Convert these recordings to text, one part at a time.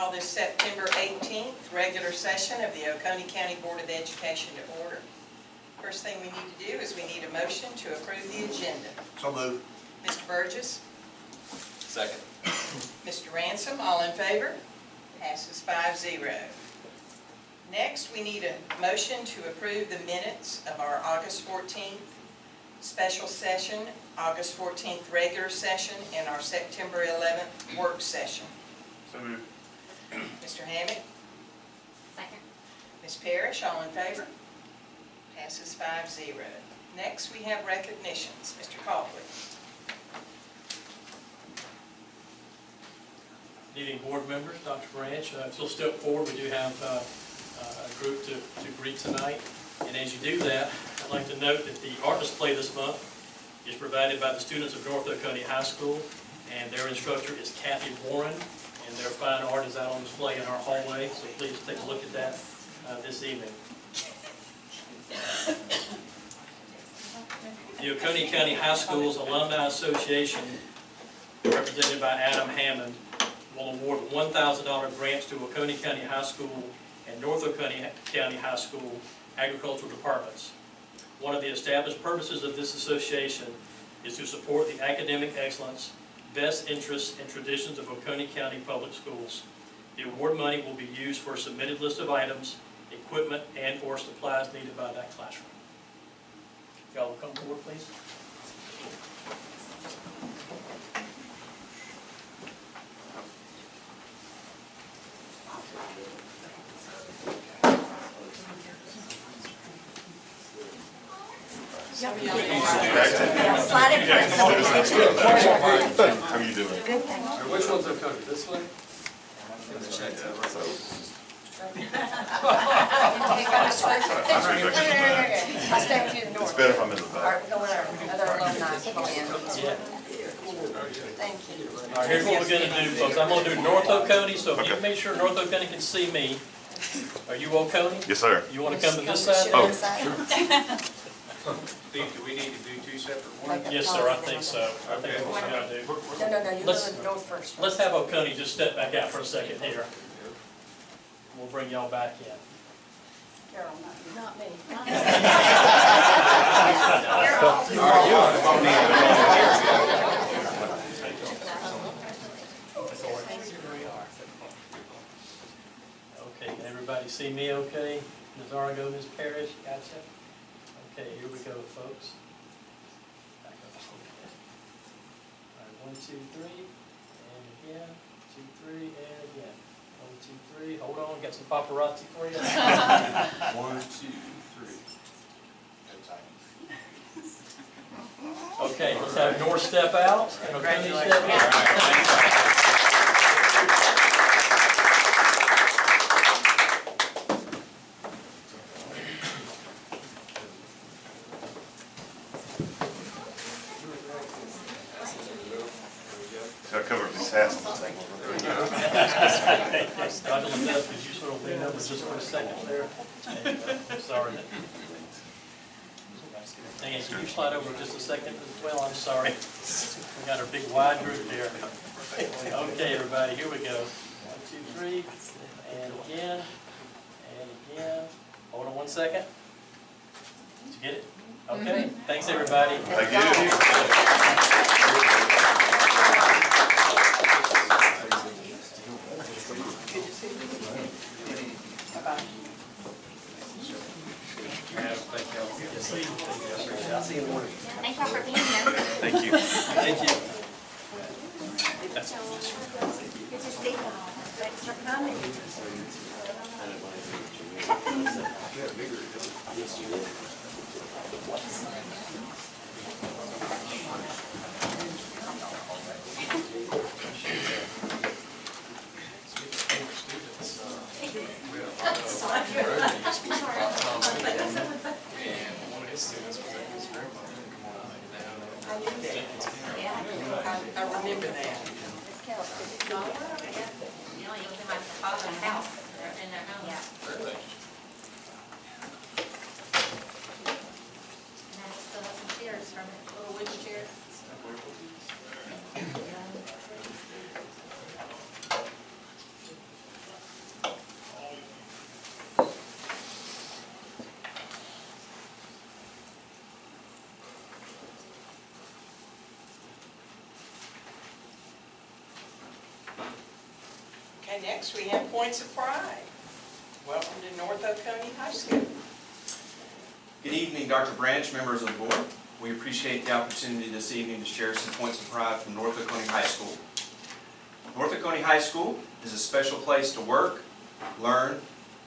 Call this September 18th regular session of the Oconee County Board of Education to order. First thing we need to do is we need a motion to approve the agenda. So moved. Mr. Burgess? Second. Mr. Ransom, all in favor? Passes 5-0. Next, we need a motion to approve the minutes of our August 14th special session, August 14th regular session, and our September 11th work session. So moved. Mr. Hammock? Second. Ms. Parrish, all in favor? Passes 5-0. Next, we have recognitions. Mr. Copley. Good evening, board members, Dr. Branch. If you'll step forward, we do have a group to greet tonight. And as you do that, I'd like to note that the art display this month is provided by the students of North Oconee High School, and their instructor is Kathy Warren, and their fine art is out on display in our hallway, so please take a look at that this evening. The Oconee County High Schools Alumni Association, represented by Adam Hammond, will award $1,000 grants to Oconee County High School and North Oconee County High School agricultural departments. One of the established purposes of this association is to support the academic excellence, best interests, and traditions of Oconee County Public Schools. The award money will be used for a submitted list of items, equipment, and/or supplies needed by that classroom. Y'all will come forward, please. Slide it first. How are you doing? Good, thank you. Which one's Oconee? This one? I'll stay with you in the north. It's better if I'm in the All back. right, we're going our other alumni. Yeah. Thank you. All right, here's what we're going to do, folks. I'm going to do North Oconee, so if you can make sure North Oconee can see me. Are you Oconee? Yes, sir. You want to come to this side? Oh. Do we need to do two separate ones? Yes, sir, I think so. I think that's what we're going to do. No, you go Let's- to the north first. Let's have Oconee just step back out for a second here. We'll bring y'all back in. Carol, not me. Okay, can everybody see me okay? Ms. Argo, Ms. Parrish, gotcha? Okay, here we go, folks. Back up a little bit. All right, 1, 2, 3, and again, 2, 3, and again. 1, 2, 3, hold on, got some paparazzi for you. 1, 2, 3. Okay, let's have North step out, and Oconee step in. Gotta cover up these hassles. Dr. LaBeouf, could you sort of lean over just for a second there? I'm sorry. Dan, can you slide over just a second as well? I'm sorry. We got our big wide group here. Okay, everybody, here we go. 1, 2, 3, and again, and again. Hold on one second. Did you get it? Okay, thanks, everybody. Thank you. Thank y'all for being here. Thank you. Thank you. Good to see you. Thanks for coming. I remember that. You know, you'll be my father's house. In their home. Yeah. And I still have some chairs from it, little wooden chairs. next we have points of pride. Welcome to North Oconee High School. Good evening, Dr. Branch, members of the board. We appreciate the opportunity this evening to share some points of pride from North Oconee High School. North Oconee High School is a special place to work, learn,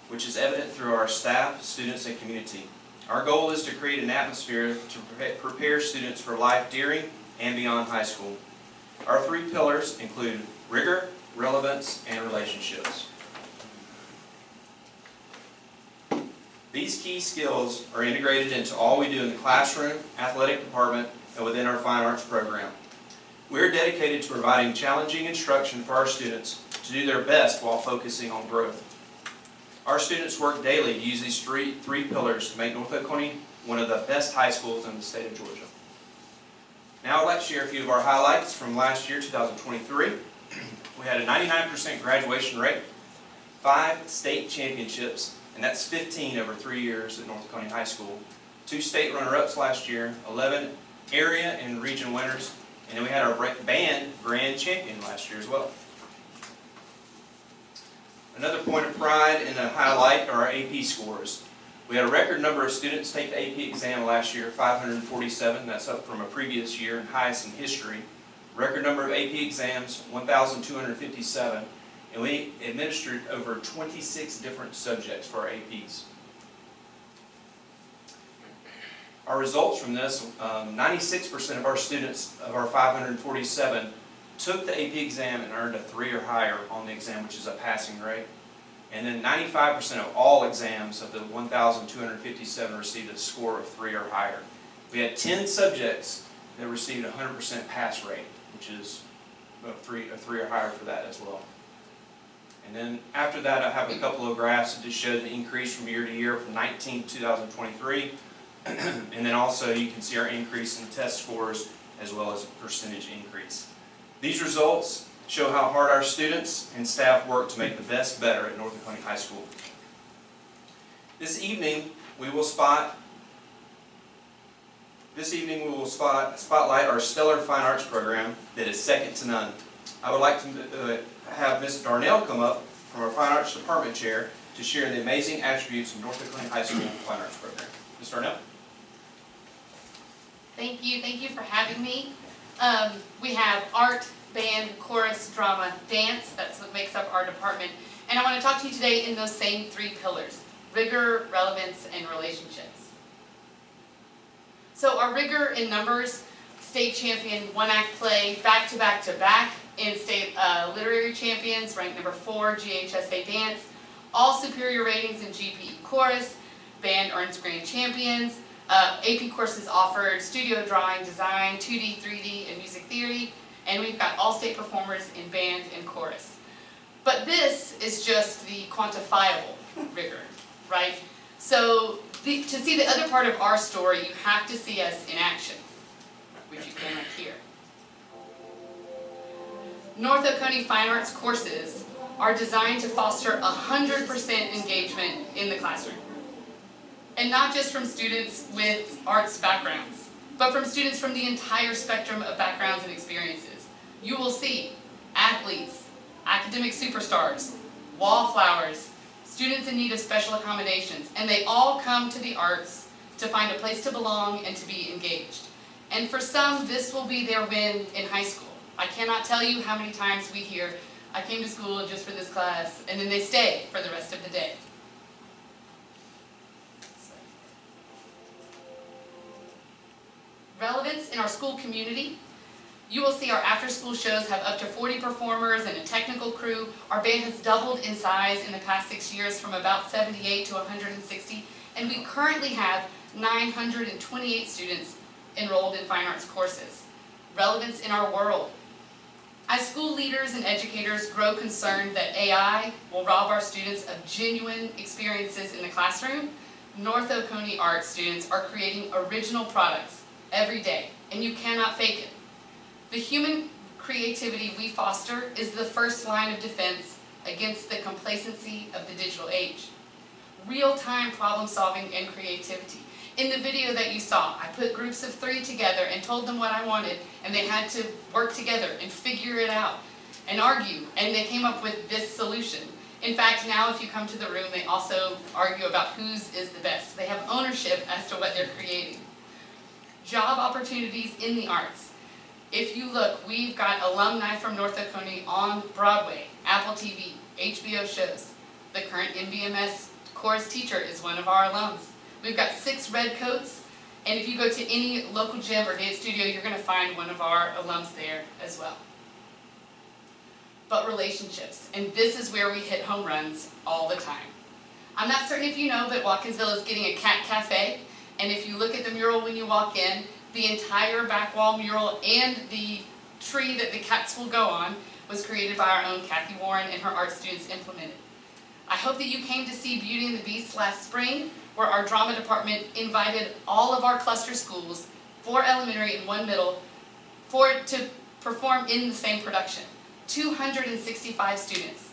which is evident through our staff, students, and community. Our goal is to create an atmosphere to prepare students for life during and beyond high school. Our 3 pillars include rigor, relevance, and relationships. These key skills are integrated into all we do in the classroom, athletic department, and within our fine arts program. We are dedicated to providing challenging instruction for our students to do their best while focusing on growth. Our students work daily to use these three pillars to make North Oconee one of the best high schools in the state of Georgia. Now I'd like to share a few of our highlights from last year, 2023. We had a 99% graduation rate, 5 state championships, and that's 15 over 3 years at North Oconee High School, 2 state runner-ups last year, 11 area and region winners, and then we had our band grand champion last year as well. Another point of pride and a highlight are our AP scores. We had a record number of students take the AP exam last year, 547. That's up from a previous year and highest in history. Record number of AP exams, 1,257. And we administered over 26 different subjects for our APs. Our results from this, 96% of our students, of our 547, took the AP exam and earned a 3 or higher on the exam, which is a passing rate. And then 95% of all exams of the 1,257 received a score of 3 or higher. We had 10 subjects that received a 100% pass rate, which is a 3 or higher for that as well. And then after that, I have a couple of graphs to show the increase from year to year from 19 to 2023. And then also you can see our increase in test scores as well as a percentage increase. These results show how hard our students and staff work to make the best better at North Oconee High School. This evening we will spotlight our stellar fine arts program that is second to none. I would like to have Ms. Darnell come up from our fine arts department chair to share the amazing attributes of North Oconee High School fine arts program. Ms. Darnell. Thank you for having me. We have art, band, chorus, drama, dance. That's what makes up our department. And I want to talk to you today in those same 3 pillars: rigor, relevance, and relationships. So our rigor in numbers: state champion, 1-act play, back-to-back-to-back, in state literary champions, ranked number 4, GHSA dance, all superior ratings in GPE chorus, band earns grand champions, AP courses offered studio drawing, design, 2D, 3D, and music theory, and we've got all state performers in band and chorus. But this is just the quantifiable rigor, right? So to see the other part of our story, you have to see us in action, which you can right here. North Oconee Fine Arts courses are designed to foster 100% engagement in the classroom. And not just from students with arts backgrounds, but from students from the entire spectrum of backgrounds and experiences. You will see athletes, academic superstars, wallflowers, students in need of special accommodations, and they all come to the arts to find a place to belong and to be engaged. And for some, this will be their win in high school. I cannot tell you how many times we hear, I came to school just for this class, and then they stay for the rest of the day. Relevance in our school community. You will see our after-school shows have up to 40 performers and a technical crew. Our band has doubled in size in the past 6 years from about 78 to 160, and we currently have 928 students enrolled in fine arts courses. Relevance in our world. As school leaders and educators grow concerned that AI will rob our students of genuine experiences in the classroom, North Oconee art students are creating original products every day, and you cannot fake it. The human creativity we foster is the first line of defense against the complacency of the digital age. Real-time problem solving and creativity. In the video that you saw, I put groups of 3 together and told them what I wanted, and they had to work together and figure it out. and argue, and they came up with this solution. In fact, now if you come to the room, they also argue about whose is the best. They have ownership as to what they're creating. Job opportunities in the arts. If you look, we've got alumni from North Oconee on Broadway, Apple TV, HBO shows. The current NBMS chorus teacher is one of our alums. We've got 6 red coats, and if you go to any local gym or dance studio, you're going to find one of our alums there as well. But relationships, and this is where we hit home runs all the time. I'm not certain if you know, but Watkinsville is getting a cat cafe, and if you look at the mural when you walk in, the entire back wall mural and the tree that the cats will go on was created by our own Kathy Warren and her art students implemented. I hope that you came to see Beauty and the Beast last spring, where our drama department invited all of our cluster schools, 4 elementary and 1 middle, to perform in the same production. 265 students.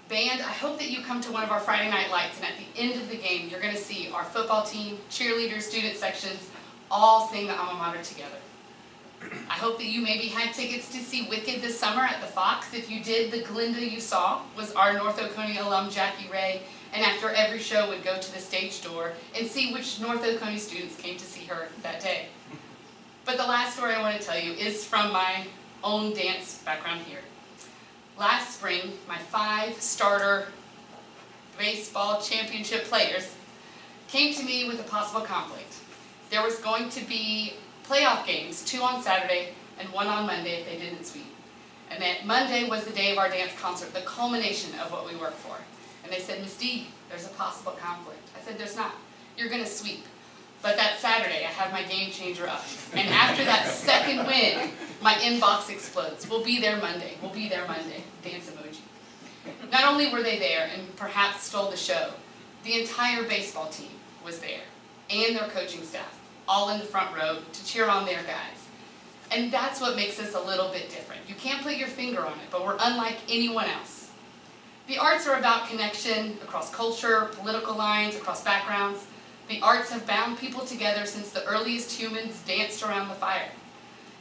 Band, I hope that you come to one of our Friday night lights, and at the end of the game, you're going to see our football team, cheerleaders, student sections, all sing the alma mater together. I hope that you maybe had tickets to see Wicked this summer at the Fox. If you did, the Glinda you saw was our North Oconee alum Jackie Ray, and after every show would go to the stage door and see which North Oconee students came to see her that day. But the last story I want to tell you is from my own dance background here. Last spring, my 5 starter baseball championship players came to me with a possible conflict. There was going to be playoff games, 2 on Saturday and 1 on Monday if they didn't sweep. And that Monday was the day of our dance concert, the culmination of what we work for. And they said, Ms. D, there's a possible conflict. I said, there's not. You're going to sweep. But that Saturday, I have my game changer up. And after that second win, my inbox explodes. We'll be there Monday. We'll be there Monday. Dance emoji. Not only were they there and perhaps stole the show, the entire baseball team was there, and their coaching staff, all in the front row to cheer on their guys. And that's what makes us a little bit different. You can't put your finger on it, but we're unlike anyone else. The arts are about connection across culture, political lines, across backgrounds. The arts have bound people together since the earliest humans danced around the fire.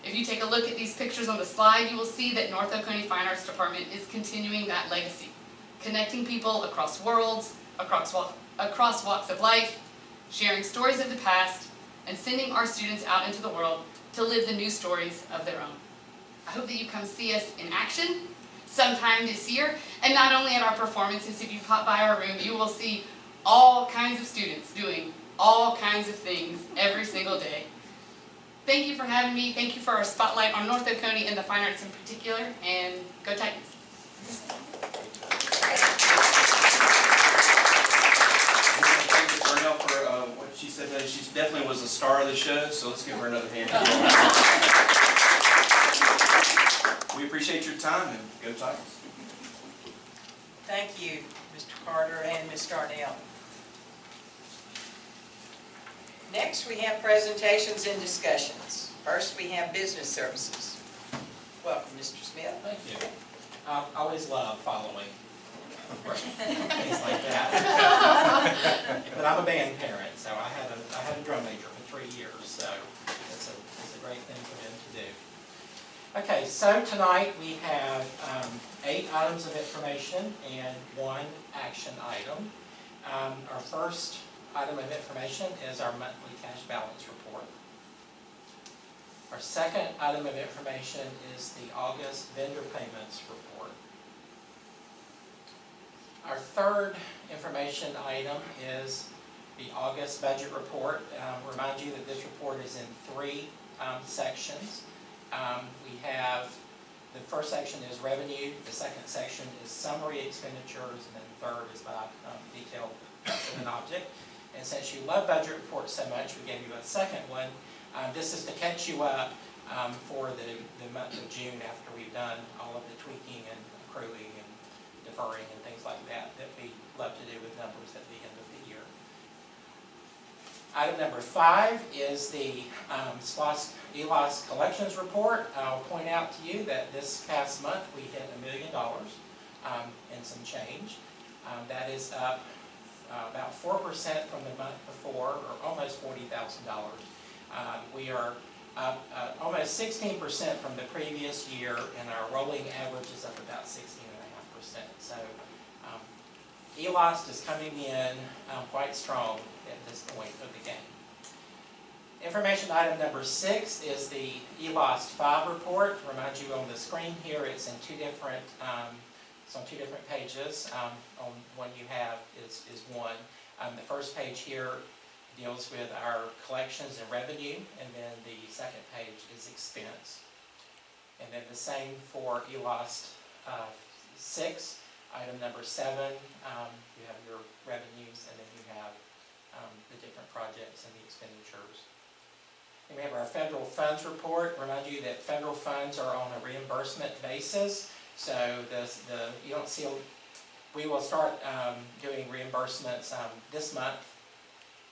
If you take a look at these pictures on the slide, you will see that North Oconee Fine Arts Department is continuing that legacy, connecting people across worlds, across walks of life, sharing stories of the past, and sending our students out into the world to live the new stories of their own. I hope that you come see us in action sometime this year, and not only at our performances. If you pop by our room, you will see all kinds of students doing all kinds of things every single day. Thank you for having me. Thank you for our spotlight on North Oconee and the fine arts in particular, and go Titans. For what she said, that she definitely was the star of the show, so let's give her another hand. We appreciate your time, and go Titans. Thank you, Mr. Carter and Ms. Darnell. Next, we have presentations and discussions. First, we have business services. Welcome, Mr. Smith. Thank you. I always love following things like that. But I'm a band parent, so I had a drum major for 3 years, so it's a great thing for them to do. Okay, so tonight we have 8 items of information and 1 action item. Our first item of information is our monthly cash balance report. Our second item of information is the August vendor payments report. Our third information item is the August budget report. Remind you that this report is in 3 sections. We have, the first section is revenue, the second section is summary expenditures, and then the third is by detailed of an object. And since you love budget reports so much, we gave you a second one. This is to catch you up for the month of June after we've done all of the tweaking and accruing and deferring and things like that we love to do with numbers at the end of the year. Item number 5 is the ELOS collections report. I'll point out to you that this past month we hit $1 million and some change. That is up about 4% from the month before, or almost $40,000. We are almost 16% from the previous year, and our rolling average is up about 16.5%. So ELOST is coming in quite strong at this point of the game. Information item number 6 is the ELOST 5 report. To remind you on the screen here, it's in two different pages. On one you have is one. The first page here deals with our collections and revenue, and then the second page is expense. And then the same for ELOST 6. Item number 7, you have your revenues, and then you have the different projects and the expenditures. And we have our federal funds report. Remind you that federal funds are on a reimbursement basis. So you don't see, we will start doing reimbursements this month.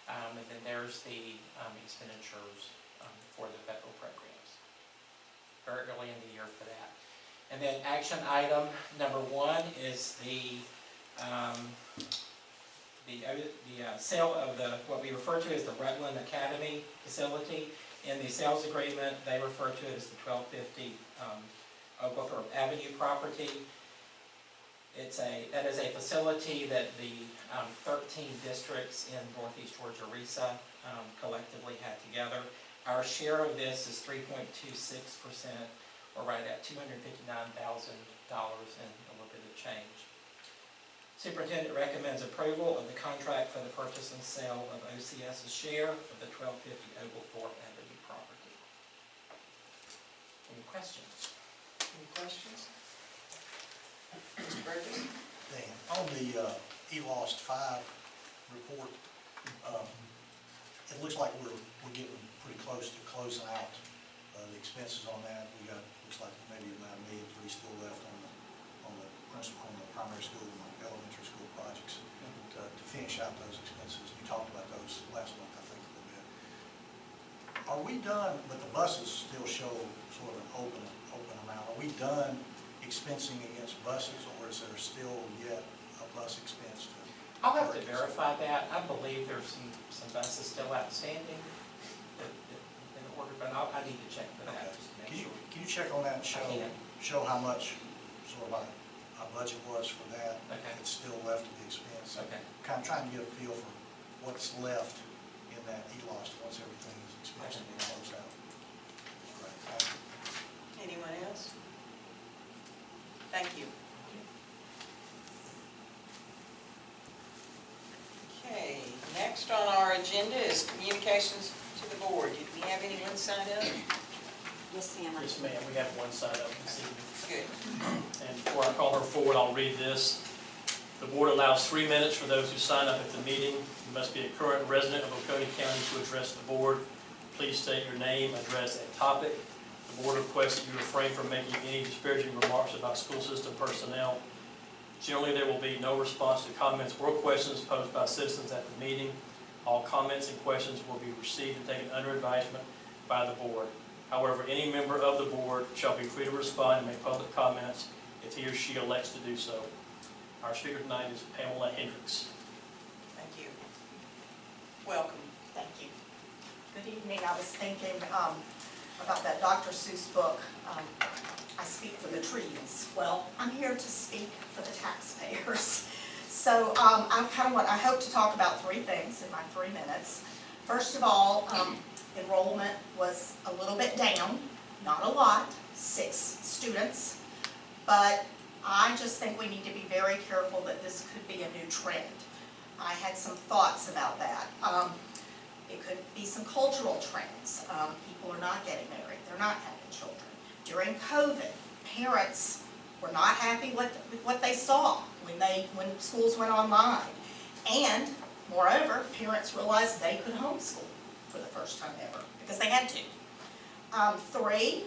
And then there's the expenditures for the federal programs. Very early in the year for that. And then action item number 1 is the sale of what we refer to as the Rutland Academy facility. In the sales agreement, they refer to it as the 1250 Oglethorpe Avenue property. That is a facility that the 13 districts in Northeast Georgia RESA collectively had together. Our share of this is 3.26%, or right at $259,000 and a little bit of change. Superintendent recommends approval of the contract for the purchase and sale of OCS's share of the 1250 Oglethorpe Avenue property. Any questions? Any questions? Mr. Burgess? Dan, on the ELOST 5 report, it looks like we're getting pretty close to closing out the expenses on that. We got, looks like maybe about $1.3 million still left on the primary school and the elementary school projects to finish out those expenses. You talked about those last month, I think, a little bit. Are we done? But the buses still show sort of an open amount. Are we done expensing against buses, or is there still yet a bus expense to? I'll have to verify that. I believe there's some buses still outstanding in order, but I need to check for that. Okay. Just to make Can sure. you check on that and show how much sort of our budget was for that? Okay. It's still left to the expense. Okay. Kind of trying to get a feel for what's left in that ELOST once everything is expensed and closed out. Right. Thank you. Anyone else? Thank you. Okay, next on our agenda is communications to the board. Did we have anyone sign up? Yes, ma'am. Yes, ma'am, we have one sign up this evening. Good. And before I call her forward, I'll read this. The board allows 3 minutes for those who sign up at the meeting. You must be a current resident of Oconee County to address the board. Please state your name, address, and topic. The board requests that you refrain from making any disparaging remarks about school system personnel. Generally, there will be no response to comments or questions posed by citizens at the meeting. All comments and questions will be received and taken under advisement by the board. However, any member of the board shall be free to respond and make public comments if he or she elects to do so. Our speaker tonight is Pamela Hendricks. Thank you. Welcome. Thank you. Good evening. I was thinking about that Dr. Seuss book, I Speak for the Trees. Well, I'm here to speak for the taxpayers. So I hope to talk about 3 things in my 3 minutes. First of all, enrollment was a little bit down, not a lot, 6 students, but I just think we need to be very careful that this could be a new trend. I had some thoughts about that. It could be some cultural trends. People are not getting married, they're not having children. During COVID, parents were not happy with what they saw when schools went online. And moreover, parents realized they could homeschool for the first time ever because they had to. 3,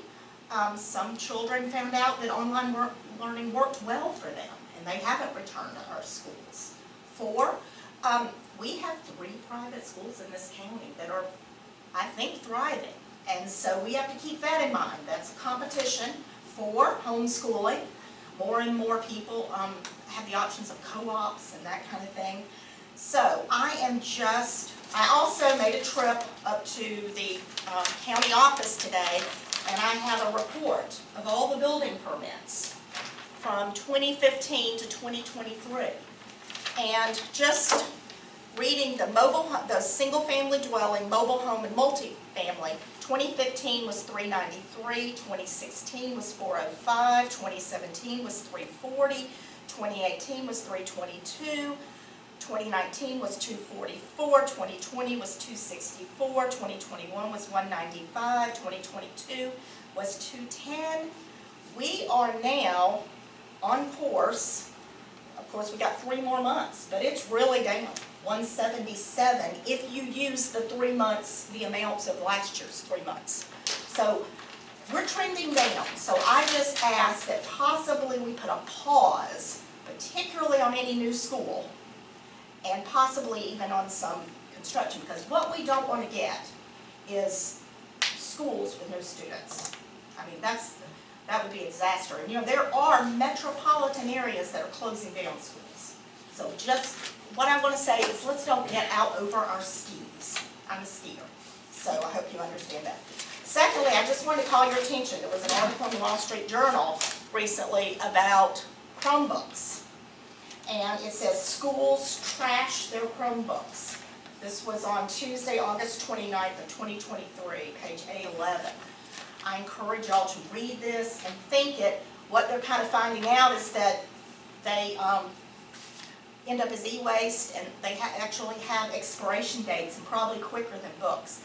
some children found out that online learning worked well for them and they haven't returned to our schools. 4, we have 3 private schools in this county that are, I think, thriving. And so we have to keep that in mind. That's a competition for homeschooling. More and more people have the options of co-ops and that kind of thing. So I am just I also made a trip up to the county office today, and I have a report of all the building permits from 2015 to 2023. And just reading the single-family dwelling, mobile home, and multifamily, 2015 was 393, 2016 was 405, 2017 was 340, 2018 was 322, 2019 was 244, 2020 was 264, 2021 was 195, 2022 was 210. We are now on course. Of course, we got 3 more months, but it's really down, 177, if you use the 3 months, the amounts of last year's 3 months. So we're trending down. So I just ask that possibly we put a pause, particularly on any new school, and possibly even on some construction, because what we don't want to get is schools with no students. I mean, that would be a disaster. And you know, there are metropolitan areas that are closing down schools. So just, what I want to say is let's don't get out over our skis. I'm a skier, so I hope you understand that. Secondly, I just want to call your attention. There was an article in the Wall Street Journal recently about Chromebooks. And it says schools trash their Chromebooks. This was on Tuesday, August 29th of 2023, page A11. I encourage y'all to read this and think it. What they're kind of finding out is that they end up as e-waste, and they actually have expiration dates, and probably quicker than books.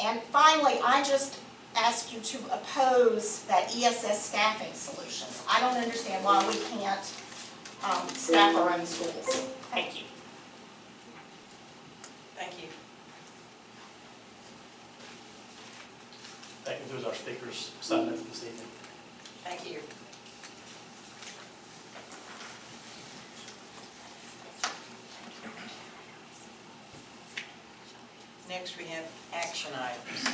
And finally, I just ask you to oppose that ESS staffing solution. I don't understand why we can't staff our own schools. Thank you. Thank you. That concludes our speakers' assignment for this evening. Thank you. Next, we have action items.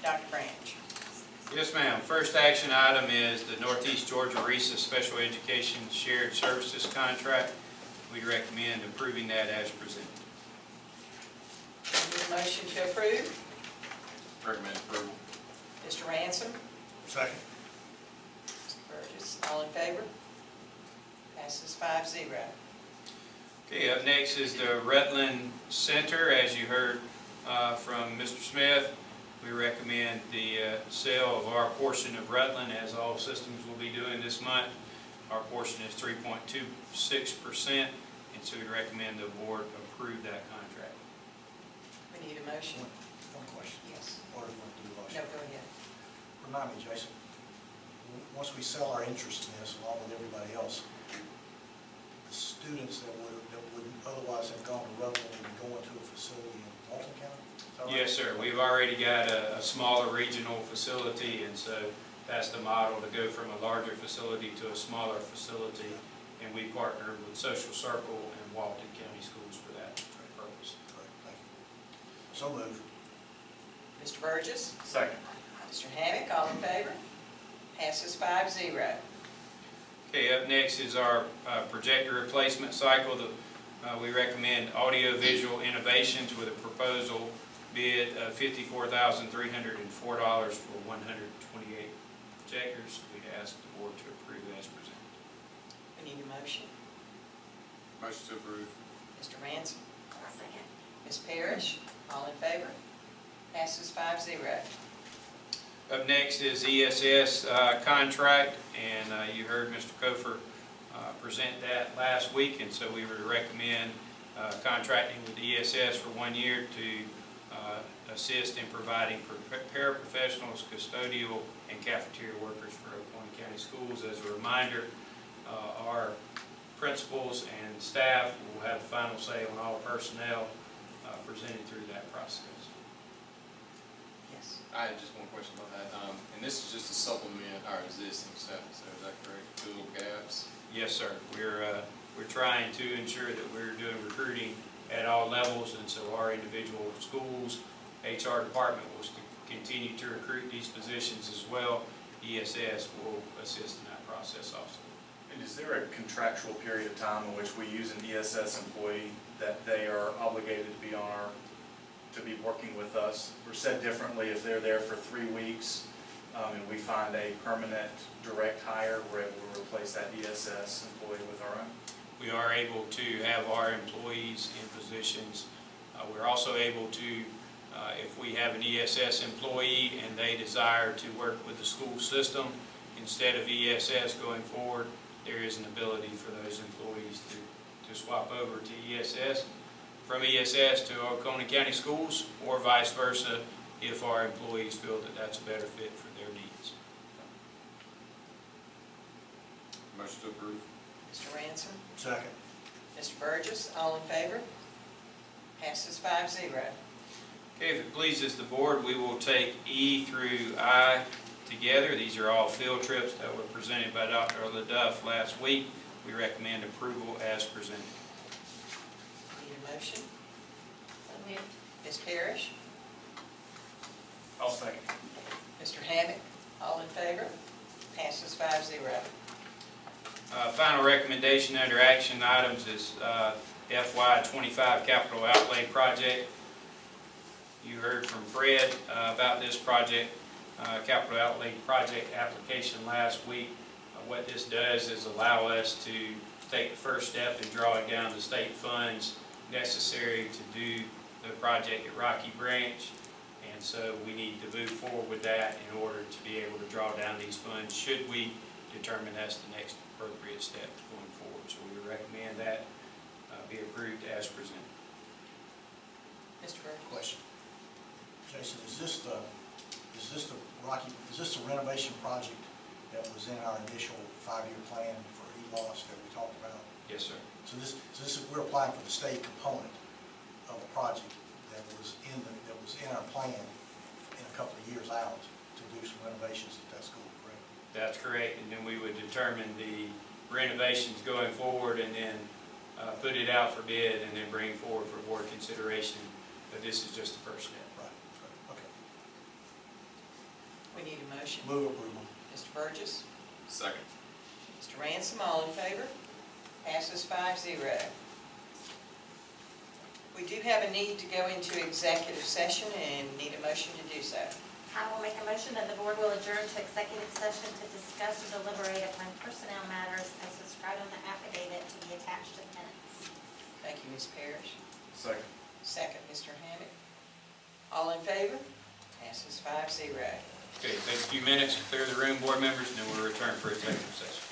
Dr. Branch. Yes, ma'am. First action item is the Northeast Georgia RESA Special Education Shared Services Contract. We recommend approving that as presented. Need a motion to approve? Recommend approval. Mr. Ransom? Second. Mr. Burgess, all in favor? Passes 5-0. Okay, up next is the Rutland Center. As you heard from Mr. Smith, we recommend the sale of our portion of Rutland, as all systems will be doing this month. Our portion is 3.26%, and so we recommend the board approve that contract. We need a motion. One question. Yes. Or do you want to do the No, motion? go ahead. Remind me, Jason, once we sell our interest in this, along with everybody else, the students that would otherwise have gone to Rutland and go into a facility in Walton County? Is that right? Yes, sir. We've already got a smaller regional facility, and so that's the model, to go from a larger facility to a smaller facility. And we partnered with Social Circle and Walton County Schools for that purpose. Correct, thank you. So moved. Mr. Burgess? Second. Mr. Hammack, all in favor? Passes 5-0. Okay, up next is our projector replacement cycle. We recommend Audio-Visual Innovations with a proposal bid of $54,304 for 128 projectors. We'd ask the board to approve as presented. We need a motion. Motion to approve. Mr. Ransom? Second. Ms. Parrish, all in favor? Passes 5-0. Up next is ESS contract, and you heard Mr. Kofer present that last week, and so we would recommend contracting with ESS for 1 year to assist in providing paraprofessionals, custodial, and cafeteria workers for Oklahoma County Schools. As a reminder, our principals and staff will have the final say on all personnel presented through that process. Yes. I had just one question about that, and this is just to supplement our existing stuff, so is that correct? Two little gaps? Yes, sir. We're trying to ensure that we're doing recruiting at all levels, and so our individual schools, HR department will continue to recruit these positions as well. ESS will assist in that process also. And is there a contractual period of time in which we use an ESS employee that they are obligated to be on our to be working with us. Or said differently, if they're there for 3 weeks and we find a permanent direct hire, we're able to replace that ESS employee with our own. We are able to have our employees in positions. We're also able to, if we have an ESS employee and they desire to work with the school system instead of ESS going forward, there is an ability for those employees to swap over to ESS, from ESS to Oconee County Schools, or vice versa, if our employees feel that that's a better fit for their needs. Motion to approve. Mr. Ransom, Second. Mr. Burgess, all in favor? Passes 5-0. Okay, if it pleases the board, we will take E through I together. These are all field trips that were presented by Dr. LaDuff last week. We recommend approval as presented. Need a motion? So moved. Ms. Parrish? I'll second. Mr. Hammack, all in favor? Passes 5-0. Final recommendation under action items is FY25 capital outlay project. You heard from Fred about this project, capital outlay project application last week. What this does is allow us to take the first step in drawing down the state funds necessary to do the project at Rocky Branch. And so we need to move forward with that in order to be able to draw down these funds should we determine that's the next appropriate step going forward. So we would recommend that be approved as presented. Mr. Burgess? Question. Jason, is this the renovation project that was in our initial 5-year plan for ELOS that we talked about? Yes, sir. So this is, we're applying for the state component of a project that was in our plan in a couple of years out to do some renovations at that school, correct? That's correct, and then we would determine the renovations going forward and then put it out for bid and then bring forward for board consideration. But this is just the first step. Right. Okay. We need a motion. Move approval. Mr. Burgess? Second. Mr. Ransom, all in favor? Passes 5-0. We do have a need to go into executive session and need a motion to do so. I will make a motion that the board will adjourn to executive session to discuss and deliberate upon personnel matters as described on the affidavit to be attached to the minutes. Thank you, Ms. Parrish. Second. Second, Mr. Hammack. All in favor? Passes 5-0. Okay, take a few minutes to clear the room, board members, and then we'll return for executive session.